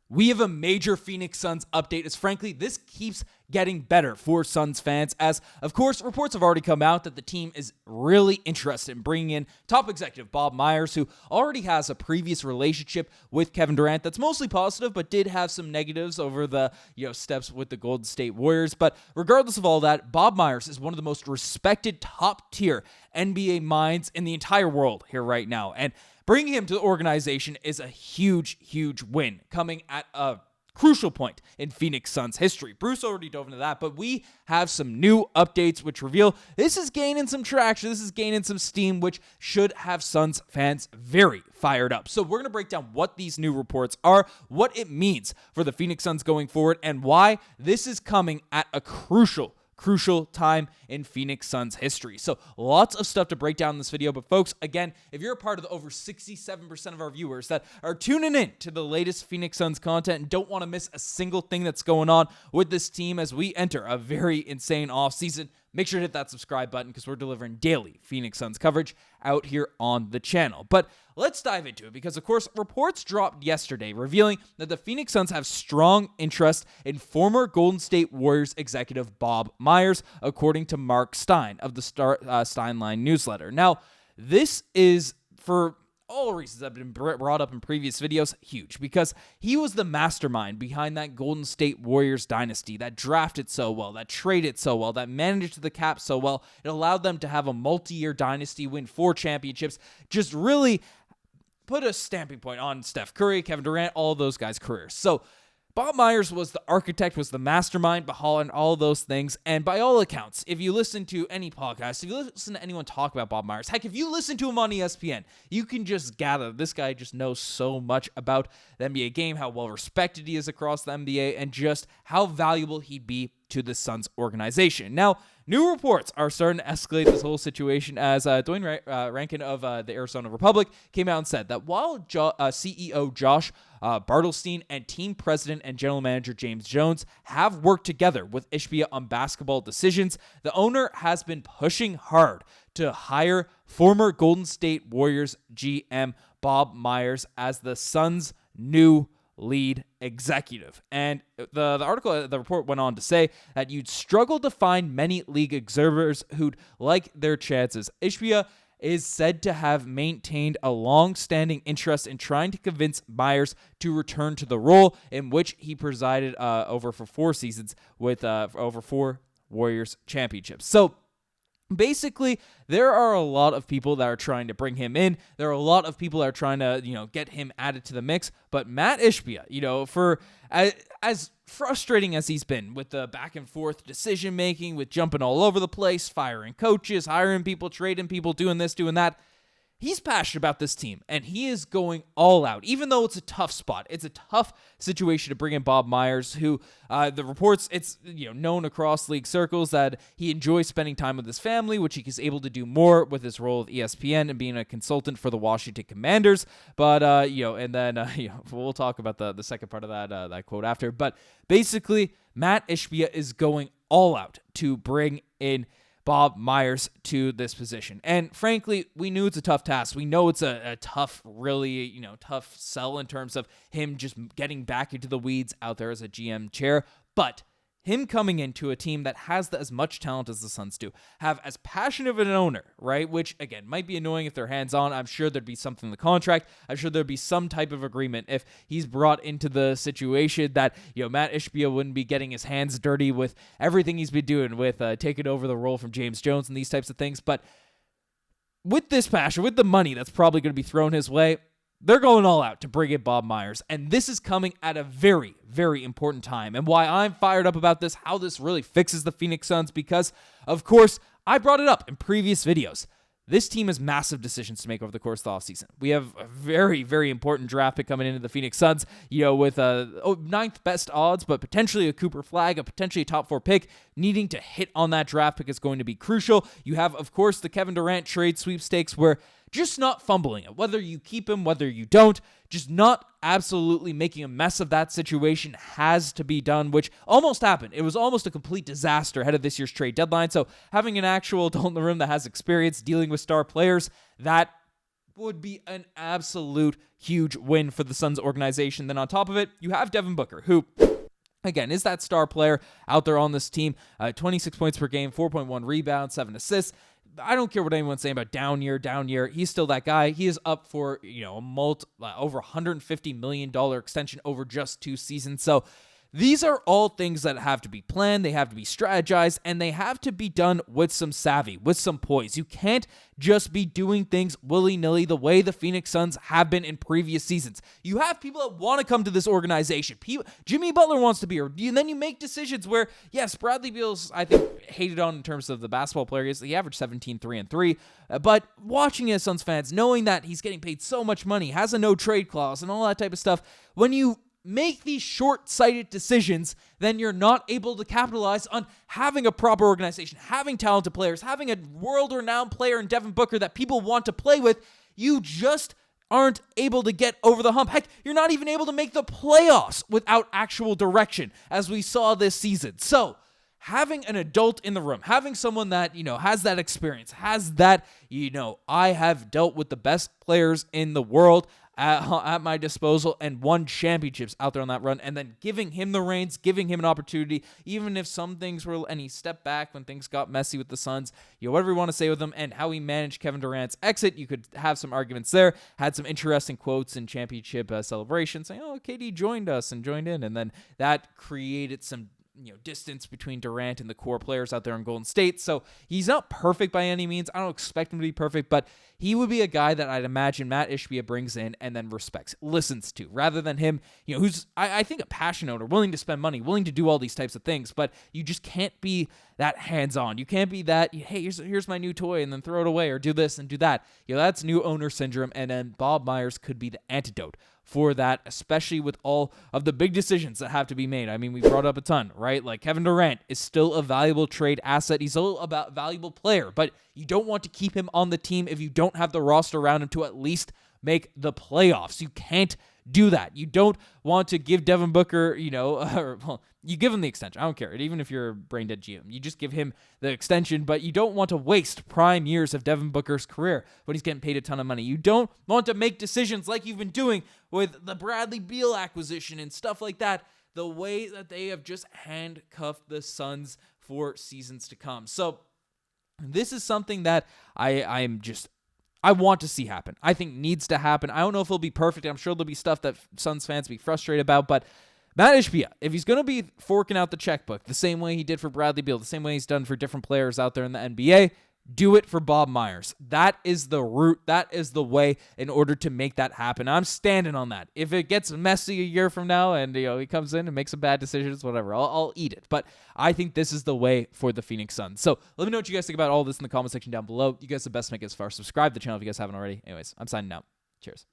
We have a major Phoenix Suns update, as frankly, this keeps getting better for Suns fans, as, of course, reports have already come out that the team is really interested in bringing in top executive Bob Myers, who already has a previous relationship with Kevin Durant that's mostly positive, but did have some negatives over the steps with the Golden State Warriors. But regardless of all that, Bob Myers is one of the most respected top-tier NBA minds in the entire world here right now, and bringing him to the organization is a huge, huge win, coming at a crucial point in Phoenix Suns history. Bruce already dove into that, but we have some new updates which reveal this is gaining some traction, this is gaining some steam, which should have Suns fans very fired up. So we're going to break down what these new reports are, what it means for the Phoenix Suns going forward, and why this is coming at a crucial time in Phoenix Suns history. So lots of stuff to break down in this video, but folks, again, if you're a part of the over 67% of our viewers that are tuning in to the latest Phoenix Suns content and don't want to miss a single thing that's going on with this team as we enter a very insane offseason, make sure to hit that subscribe button because we're delivering daily Phoenix Suns coverage out here on the channel. But let's dive into it because, of course, reports dropped yesterday revealing that the Phoenix Suns have strong interest in former Golden State Warriors executive Bob Myers, according to Mark Stein of the Steinline newsletter. Now, this is, for all reasons that have been brought up in previous videos, huge, because he was the mastermind behind that Golden State Warriors dynasty that drafted so well, that traded so well, that managed the cap so well. It allowed them to have a multi-year dynasty, win 4 championships, just really put a stamping point on Steph Curry, Kevin Durant, all of those guys' careers. So Bob Myers was the architect, was the mastermind behind all those things, and by all accounts, if you listen to any podcast, if you listen to anyone talk about Bob Myers, heck, if you listen to him on ESPN, you can just gather this guy just knows so much about the NBA game, how well respected he is across the NBA, and just how valuable he'd be to the Suns organization. Now, new reports are starting to escalate this whole situation as Dwayne Rankin of the Arizona Republic came out and said that while CEO Josh Bartelstein and team president and general manager James Jones have worked together with Ishbia on basketball decisions, the owner has been pushing hard to hire former Golden State Warriors GM Bob Myers as the Suns' new lead executive. And the article, the report went on to say that you'd struggle to find many league observers who'd like their chances. Ishbia is said to have maintained a long-standing interest in trying to convince Myers to return to the role in which he presided over for 4 seasons with over 4 Warriors championships. So basically, there are a lot of people that are trying to bring him in. There are a lot of people that are trying to, get him added to the mix. But Matt Ishbia, for as frustrating as he's been with the back and forth decision making, with jumping all over the place, firing coaches, hiring people, trading people, doing this, doing that, he's passionate about this team, and he is going all out, even though it's a tough spot. It's a tough situation to bring in Bob Myers, who the reports, it's known across league circles that he enjoys spending time with his family, which he is able to do more with his role with ESPN and being a consultant for the Washington Commanders. But, and then, we'll talk about the second part of that quote after. But basically, Matt Ishbia is going all out to bring in Bob Myers to this position. And frankly, we knew it's a tough task. We know it's a tough, really, tough sell in terms of him just getting back into the weeds out there as a GM chair. But him coming into a team that has as much talent as the Suns do, have as passionate of an owner, right? Which, again, might be annoying if they're hands-on. I'm sure there'd be something in the contract. I'm sure there'd be some type of agreement if he's brought into the situation that, Matt Ishbia wouldn't be getting his hands dirty with everything he's been doing with taking over the role from James Jones and these types of things. But with this passion, with the money that's probably going to be thrown his way, they're going all out to bring in Bob Myers, and this is coming at a very, very important time. And why I'm fired up about this, how this really fixes the Phoenix Suns, because, of course, I brought it up in previous videos. This team has massive decisions to make over the course of the offseason. We have a very, very important draft pick coming into the Phoenix Suns, with a 9th best odds, but potentially a Cooper Flag, a potentially top 4 pick. Needing to hit on that draft pick is going to be crucial. You have, of course, the Kevin Durant trade sweepstakes where just not fumbling it, whether you keep him, whether you don't, just not absolutely making a mess of that situation has to be done, which almost happened. It was almost a complete disaster ahead of this year's trade deadline. So having an actual adult in the room that has experience dealing with star players, that would be an absolute huge win for the Suns organization. Then on top of it, you have Devin Booker, who, again, is that star player out there on this team. 26 points per game, 4.1 rebounds, 7 assists. I don't care what anyone's saying about down year. He's still that guy. He is up for, over $150 million extension over just 2 seasons. So these are all things that have to be planned, they have to be strategized, and they have to be done with some savvy, with some poise. You can't just be doing things willy-nilly the way the Phoenix Suns have been in previous seasons. You have people that want to come to this organization. Jimmy Butler wants to be here. And then you make decisions where, yes, Bradley Beal's, I think, hated on in terms of the basketball player. He averaged 17, 3, and 3. But watching as Suns fans, knowing that he's getting paid so much money, has a no-trade clause, and all that type of stuff, when you make these short-sighted decisions, then you're not able to capitalize on having a proper organization, having talented players, having a world-renowned player in Devin Booker that people want to play with. You just aren't able to get over the hump. Heck, you're not even able to make the playoffs without actual direction, as we saw this season. So having an adult in the room, having someone that, has that experience, has that, I have dealt with the best players in the world at my disposal and won championships out there on that run, and then giving him the reins, giving him an opportunity, even if some things were, and he stepped back when things got messy with the Suns, whatever you want to say with him, and how he managed Kevin Durant's exit, you could have some arguments there. Had some interesting quotes in championship celebration saying, KD joined us and joined in, and then that created some distance between Durant and the core players out there in Golden State. So he's not perfect by any means. I don't expect him to be perfect, but he would be a guy that I'd imagine Matt Ishbia brings in and then respects, listens to, rather than him, who's, I think, a passion owner, willing to spend money, willing to do all these types of things, but you just can't be that hands-on. You can't be that, hey, here's my new toy, and then throw it away, or do this and do that. That's new owner syndrome, and then Bob Myers could be the antidote for that, especially with all of the big decisions that have to be made. I mean, we brought up a ton, right? Like Kevin Durant is still a valuable trade asset. He's still a valuable player, but you don't want to keep him on the team if you don't have the roster around him to at least make the playoffs. You can't do that. You don't want to give Devin Booker, you give him the extension. I don't care. Even if you're a brain dead GM, you just give him the extension, but you don't want to waste prime years of Devin Booker's career when he's getting paid a ton of money. You don't want to make decisions like you've been doing with the Bradley Beal acquisition and stuff like that, the way that they have just handcuffed the Suns for seasons to come. So this is something that I want to see happen. I think needs to happen. I don't know if it'll be perfect. I'm sure there'll be stuff that Suns fans will be frustrated about, but Matt Ishbia, if he's going to be forking out the checkbook the same way he did for Bradley Beal, the same way he's done for different players out there in the NBA, do it for Bob Myers. That is the route. That is the way in order to make that happen. I'm standing on that. If it gets messy a year from now and he comes in and makes some bad decisions, whatever, I'll eat it. But I think this is the way for the Phoenix Suns. So let me know what you guys think about all this in the comment section down below. You guys are the best to make it as far. Subscribe to the channel if you guys haven't already. Anyways, I'm signing out. Cheers.